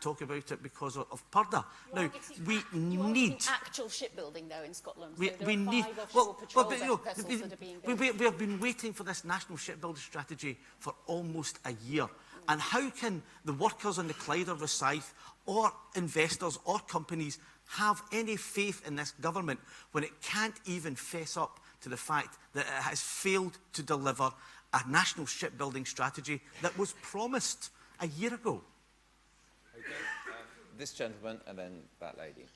can't talk about it because of Purda. Now, we need actual shipbuilding though in Scotland. We need. Well, We have been waiting for this national shipbuilding strategy for almost a year. And how can the workers on the Clyde or Rosyth or investors or companies have any faith in this government when it can't even fess up to the fact that it has failed to deliver a national shipbuilding strategy that was promised a year ago? Okay, this gentleman and then that lady.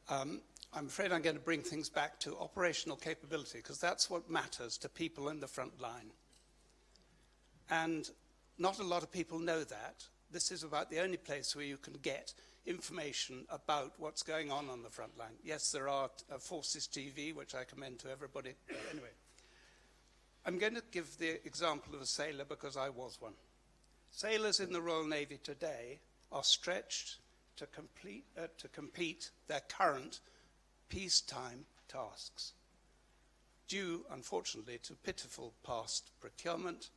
I'm afraid I'm going to bring things back to operational capability, because that's what matters to people in the front line. And not a lot of people know that. This is about the only place where you can get information about what's going on the front line. Yes, there are Forces TV, which I commend to everybody. Anyway, I'm going to give the example of a sailor because I was one. Sailors in the Royal Navy today are stretched to complete their current peacetime tasks, due, unfortunately, to pitiful past procurement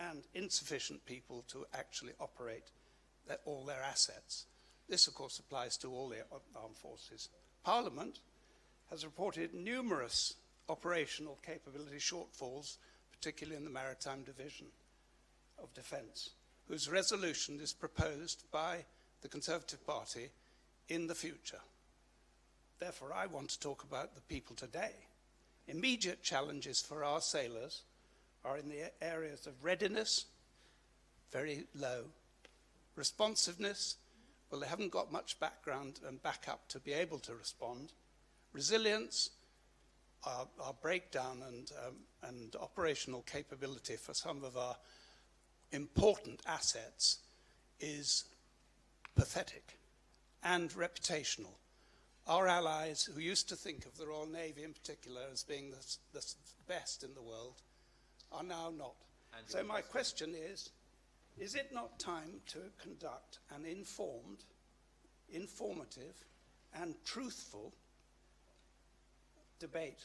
and insufficient people to actually operate all their assets. This, of course, applies to all the armed forces. Parliament has reported numerous operational capability shortfalls, particularly in the Maritime Division of Defence, whose resolution is proposed by the Conservative Party in the future. Therefore, I want to talk about the people today. Immediate challenges for our sailors are in the areas of readiness, very low, responsiveness, well, they haven't got much background and backup to be able to respond, resilience, our breakdown and operational capability for some of our important assets is pathetic and reputational. Our allies, who used to think of the Royal Navy in particular as being the best in the world, are now not. So my question is it not time to conduct an informed, informative, and truthful debate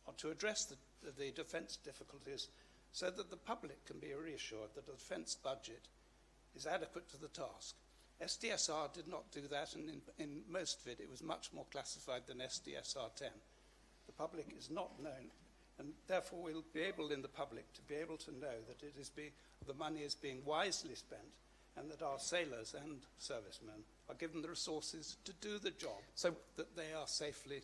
or to address the defence difficulties so that the public can be reassured that the defence budget is adequate to the task? SDSR did not do that, and in most of it, it was much more classified than SDSR 10. The public is not known, and therefore we'll be able in the public to be able to know that the money is being wisely spent and that our sailors and servicemen are given the resources to do the job that they are safely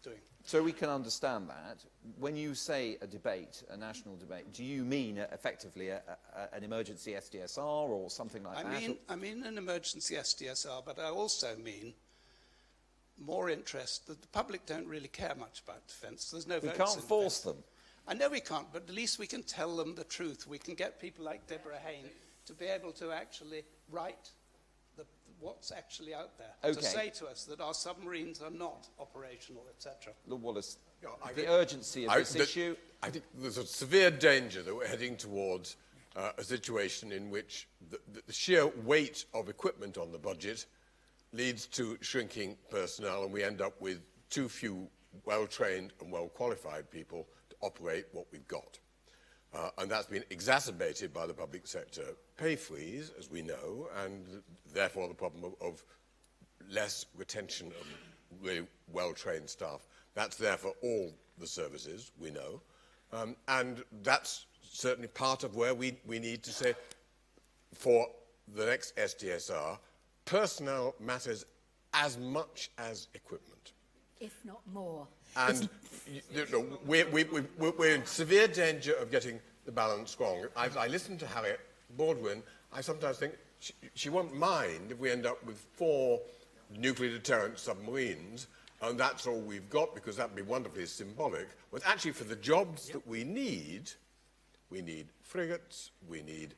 doing. So we can understand that. When you say a debate, a national debate, do you mean effectively an emergency SDSR or something like that? I mean an emergency SDSR, but I also mean more interest. The public don't really care much about defence. There's no votes. We can't force them. I know we can't, but at least we can tell them the truth. We can get people like Deborah Hayne to be able to actually write what's actually out there, to say to us that our submarines are not operational, etc. Lord Wallace, the urgency of this issue... I think there's a severe danger that we're heading towards a situation in which the sheer weight of equipment on the budget leads to shrinking personnel, and we end up with too few well-trained and well-qualified people to operate what we've got. And that's been exacerbated by the public sector pay freeze, as we know, and therefore the problem of less retention of really well-trained staff. That's there for all the services, we know. And that's certainly part of where we need to say, for the next SDSR, personnel matters as much as equipment. If not more. And we're in severe danger of getting the balance wrong. I listened to Harriet Baldwin. I sometimes think she won't mind if we end up with 4 nuclear deterrent submarines, and that's all we've got, because that would be wonderfully symbolic. But actually, for the jobs that we need frigates, we need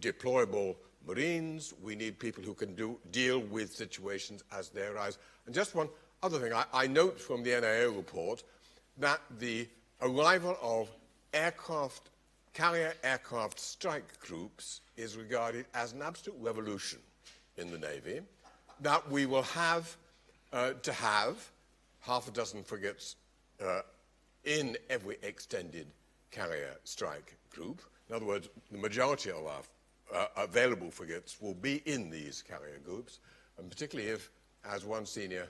deployable marines, we need people who can deal with situations as they arise. And just one other thing, I note from the NAO report that the arrival of carrier aircraft strike groups is regarded as an absolute revolution in the Navy, that we will have to have half a dozen frigates in every extended carrier strike group. In other words, the majority of our available frigates will be in these carrier groups, and particularly if, as one senior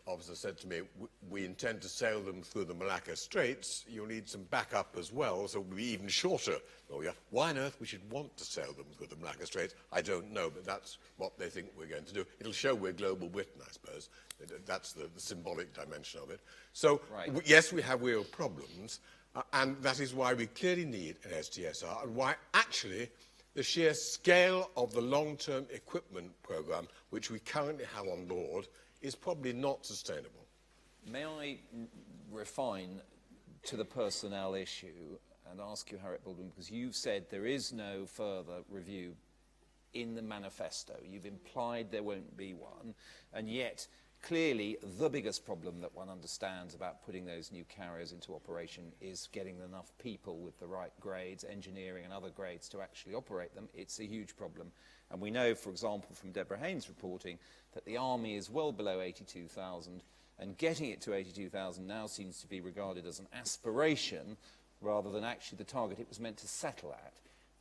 officer said to me, we intend to sail them through the Malacca Straits, you'll need some backup as well, so it will be even shorter. Well, yeah, why on earth we should want to sail them through the Malacca Straits, I don't know, but that's what they think we're going to do. It'll show we're global Britain, I suppose. That's the symbolic dimension of it. So, yes, we have real problems, and that is why we clearly need an SDSR, and why actually the sheer scale of the long-term equipment programme, which we currently have on board, is probably not sustainable. May I refine to the personnel issue and ask you, Harriet Baldwin, because you've said there is no further review in the manifesto. You've implied there won't be one, and yet clearly the biggest problem that one understands about putting those new carriers into operation is getting enough people with the right grades, engineering and other grades, to actually operate them. It's a huge problem. And we know, for example, from Deborah Haynes' reporting, that the Army is well below 82,000, and getting it to 82,000 now seems to be regarded as an aspiration rather than actually the target it was meant to settle at.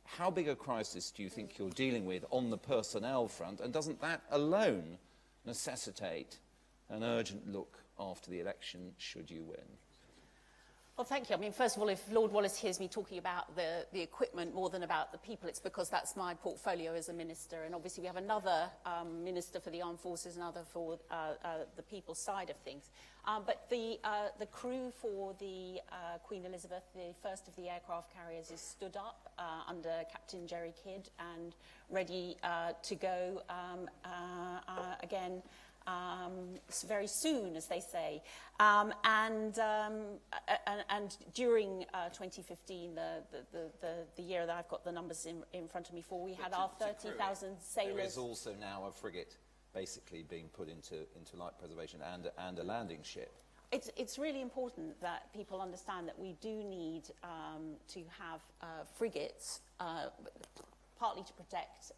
How big a crisis do you think you're dealing with on the personnel front, and doesn't that alone necessitate an urgent look after the election, should you win? Well, thank you. I mean, first of all, if Lord Wallace hears me talking about the equipment more than about the people, it's because that's my portfolio as a minister. And obviously we have another minister for the armed forces, another for the people side of things. But the crew for the Queen Elizabeth, the first of the aircraft carriers, is stood up under Captain Jerry Kidd and ready to go again very soon, as they say. And during 2015, the year that I've got the numbers in front of me for, we had our 30,000 sailors. There is also now a frigate basically being put into light preservation and a landing ship. It's really important that people understand that we do need to have frigates, partly to protect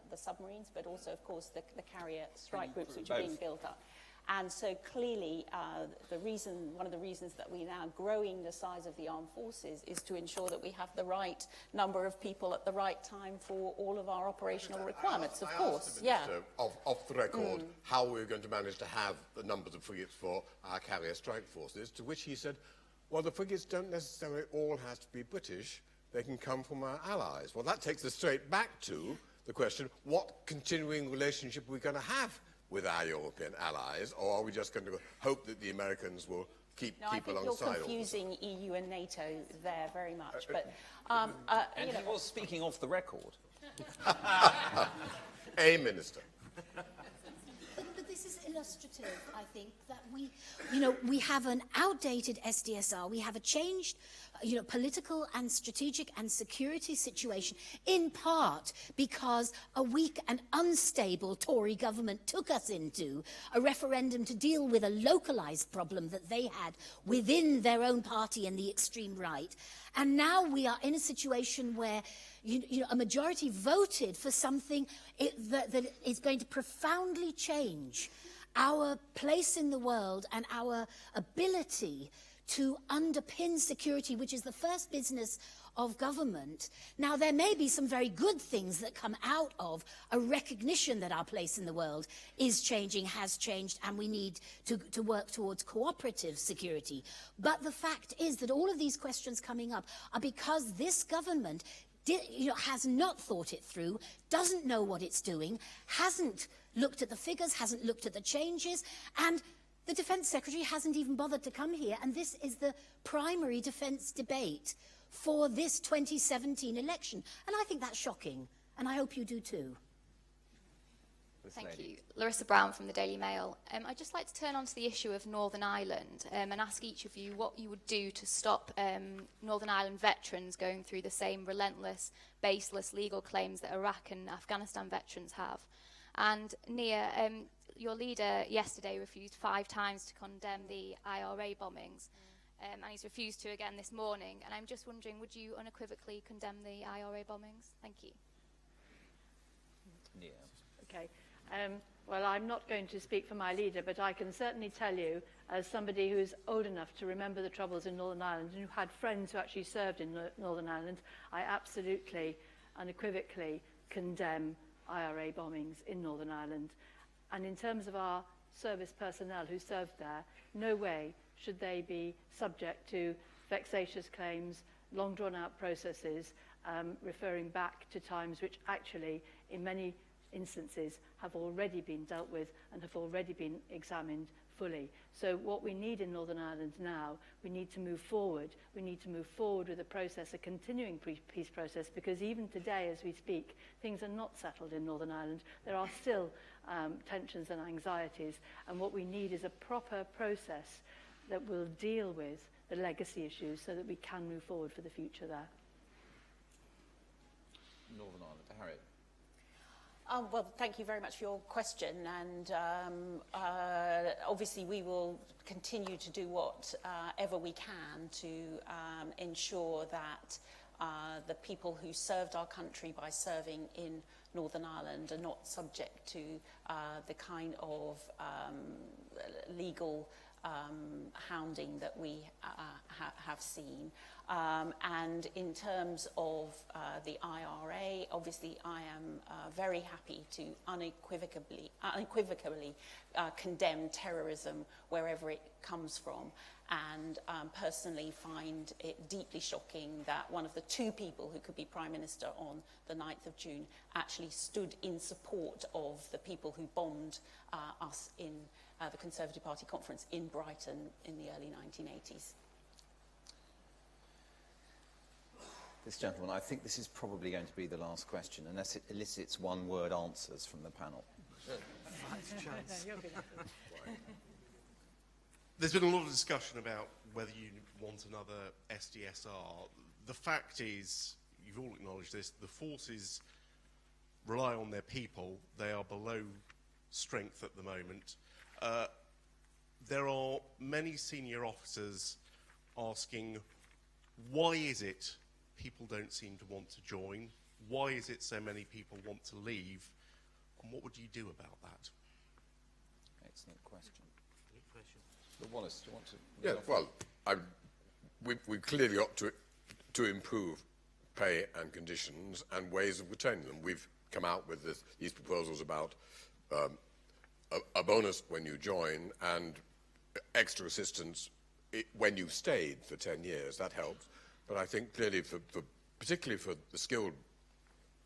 the submarines, but also, of course, the carrier strike groups which are being built up. And so clearly, one of the reasons that we're now growing the size of the armed forces is to ensure that we have the right number of people at the right time for all of our operational requirements, of course. I asked the Minister, off the record, how we were going to manage to have the numbers of frigates for our carrier strike forces, to which he said, well, the frigates don't necessarily all have to be British. They can come from our allies. Well, that takes us straight back to the question, what continuing relationship are we going to have with our European allies, or are we just going to hope that the Americans will keep alongside? I think you're confusing EU and NATO there very much. But, and he was speaking off the record. A minister. But this is illustrative, I think, that we have an outdated SDSR, we have a changed political and strategic and security situation, in part because a weak and unstable Tory government took us into a referendum to deal with a localised problem that they had within their own party and the extreme right. And now we are in a situation where a majority voted for something that is going to profoundly change our place in the world and our ability to underpin security, which is the first business of government. Now, there may be some very good things that come out of a recognition that our place in the world is changing, has changed, and we need to work towards cooperative security. But the fact is that all of these questions coming up are because this government has not thought it through, doesn't know what it's doing, hasn't looked at the figures, hasn't looked at the changes, and the Defence Secretary hasn't even bothered to come here, and this is the primary defence debate for this 2017 election. And I think that's shocking, and I hope you do too. Thank you. Larissa Brown from the Daily Mail. I'd just like to turn on to the issue of Northern Ireland and ask each of you what you would do to stop Northern Ireland veterans going through the same relentless, baseless legal claims that Iraq and Afghanistan veterans have. And Nia, your leader yesterday refused 5 times to condemn the IRA bombings, and he's refused to again this morning. And I'm just wondering, would you unequivocally condemn the IRA bombings? Thank you. Nia. Okay. Well, I'm not going to speak for my leader, but I can certainly tell you, as somebody who's old enough to remember the troubles in Northern Ireland and who had friends who actually served in Northern Ireland, I absolutely unequivocally condemn IRA bombings in Northern Ireland. And in terms of our service personnel who served there, no way should they be subject to vexatious claims, long drawn-out processes, referring back to times which actually, in many instances, have already been dealt with and have already been examined fully. So what we need in Northern Ireland now, we need to move forward. We need to move forward with a process, a continuing peace process, because even today, as we speak, things are not settled in Northern Ireland. There are still tensions and anxieties, and what we need is a proper process that will deal with the legacy issues so that we can move forward for the future there. Northern Ireland, Harriet. Well, thank you very much for your question, and obviously we will continue to do whatever we can to ensure that the people who served our country by serving in Northern Ireland are not subject to the kind of legal hounding that we have seen. And in terms of the IRA, obviously I am very happy to unequivocally condemn terrorism wherever it comes from, and personally find it deeply shocking that one of the two people who could be Prime Minister on the 9th of June actually stood in support of the people who bombed us in the Conservative Party conference in Brighton in the early 1980s. This gentleman, I think this is probably going to be the last question, unless it elicits one-word answers from the panel. There's been a lot of discussion about whether you want another SDSR. The fact is, you've all acknowledged this, the forces rely on their people. They are below strength at the moment. There are many senior officers asking, why is it people don't seem to want to join? Why is it so many people want to leave? And what would you do about that? Excellent question. Good question. But Wallace, do you want to... Yeah, well, we've clearly got to improve pay and conditions and ways of retaining them. We've come out with these proposals about a bonus when you join and extra assistance when you've stayed for 10 years. That helps. But I think clearly, particularly for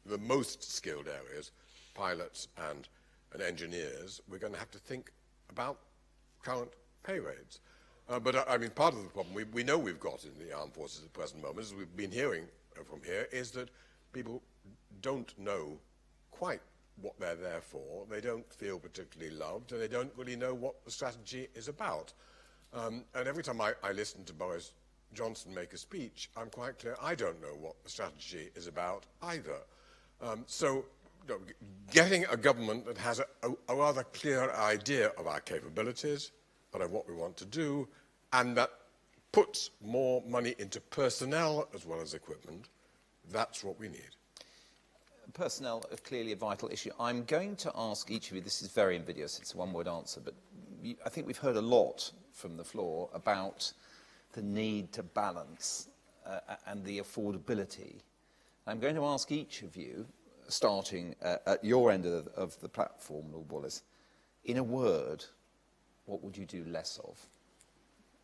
the most skilled areas, pilots and engineers, we're going to have to think about current pay rates. But I mean, part of the problem we know we've got in the armed forces at the present moment, as we've been hearing from here, is that people don't know quite what they're there for. They don't feel particularly loved, and they don't really know what the strategy is about. And every time I listen to Boris Johnson make a speech, I'm quite clear I don't know what the strategy is about either. So getting a government that has a rather clear idea of our capabilities and of what we want to do, and that puts more money into personnel as well as equipment, that's what we need. Personnel are clearly a vital issue. I'm going to ask each of you, this is very invidious, it's a one-word answer, but I think we've heard a lot from the floor about the need to balance and the affordability. I'm going to ask each of you, starting at your end of the platform, Lord Wallace, in a word, what would you do less of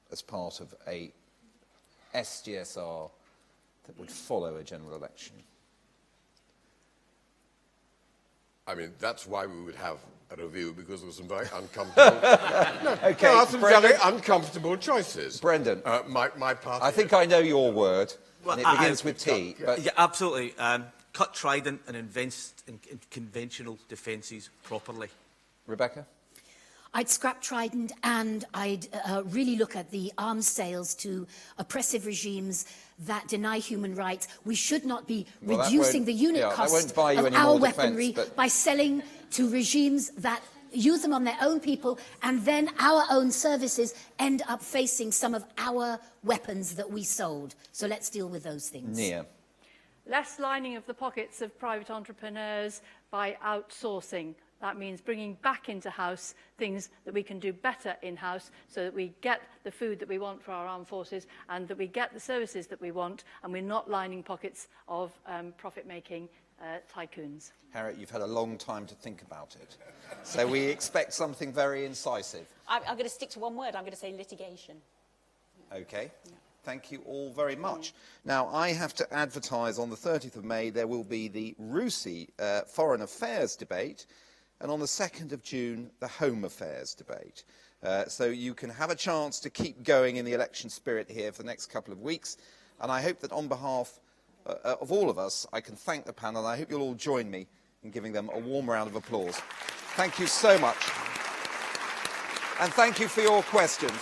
as part of a SGSR that would follow a general election? I mean, that's why we would have a review, because there were some very uncomfortable... there are some very uncomfortable choices. Brendan, my party... I think I know your word, and it begins with T. Yeah, absolutely. Cut Trident and invest in conventional defences properly. Rebecca? I'd scrap Trident, and I'd really look at the arms sales to oppressive regimes that deny human rights. We should not be reducing the unit cost of our weaponry by selling to regimes that use them on their own people, and then our own services end up facing some of our weapons that we sold. So let's deal with those things. Nia? Less lining of the pockets of private entrepreneurs by outsourcing That means bringing back into house things that we can do better in-house so that we get the food that we want for our armed forces and that we get the services that we want and we're not lining pockets of profit-making tycoons. Harriet, you've had a long time to think about it. So we expect something very incisive. I'm going to stick to one word. I'm going to say litigation. OK. Yeah. Thank you all very much. Now, I have to advertise on the 30th of May there will be the RUSI Foreign Affairs debate, and on the 2nd of June, the Home Affairs debate. So you can have a chance to keep going in the election spirit here for the next couple of weeks. And I hope that on behalf of all of us, I can thank the panel, and I hope you'll all join me in giving them a warm round of applause. Thank you so much. And thank you for your questions.